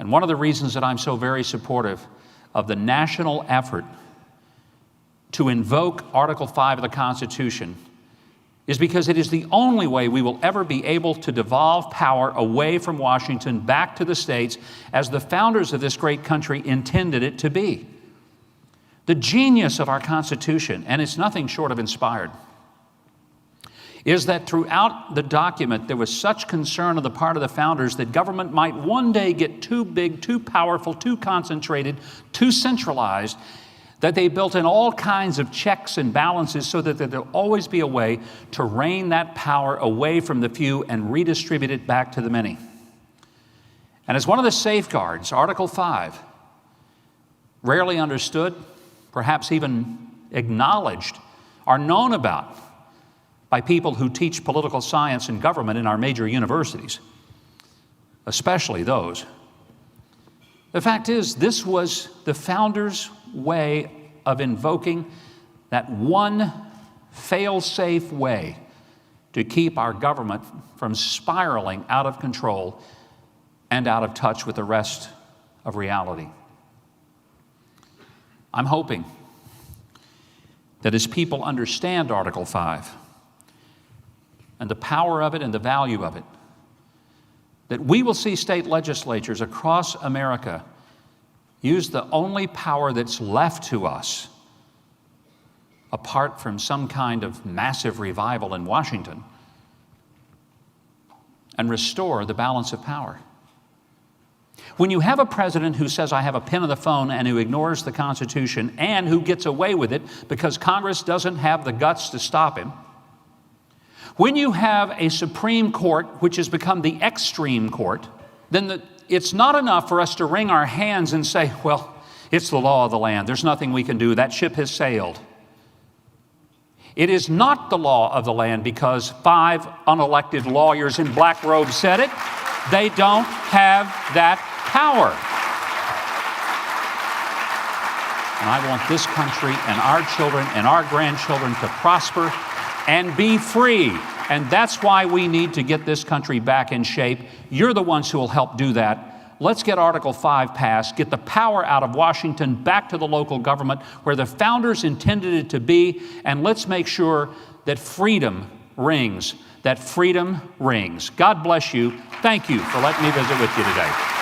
And one of the reasons that I'm so very supportive of the national effort to invoke Article 5 of the Constitution is because it is the only way we will ever be able to devolve power away from Washington back to the states as the founders of this great country intended it to be. The genius of our Constitution, and it's nothing short of inspired, is that throughout the document there was such concern on the part of the founders that government might one day get too big, too powerful, too concentrated, too centralized, that they built in all kinds of checks and balances so that there'll always be a way to rein that power away from the few and redistribute it back to the many. And as one of the safeguards, Article 5, rarely understood, perhaps even acknowledged, are known about by people who teach political science and government in our major universities, especially those. The fact is, this was the founders' way of invoking that one fail-safe way to keep our government from spiraling out of control and out of touch with the rest of reality. I'm hoping that as people understand Article 5 and the power of it and the value of it, that we will see state legislatures across America use the only power that's left to us, apart from some kind of massive revival in Washington, and restore the balance of power. When you have a president who says, I have a pin on the phone, and who ignores the Constitution, and who gets away with it because Congress doesn't have the guts to stop him, when you have a Supreme Court which has become the extreme court, then it's not enough for us to wring our hands and say, well, it's the law of the land. There's nothing we can do. That ship has sailed. It is not the law of the land because 5 unelected lawyers in black robes said it. They don't have that power. And I want this country and our children and our grandchildren to prosper and be free. And that's why we need to get this country back in shape. You're the ones who will help do that. Let's get Article 5 passed, get the power out of Washington back to the local government where the founders intended it to be, and let's make sure that freedom rings. That freedom rings. God bless you. Thank you for letting me visit with you today.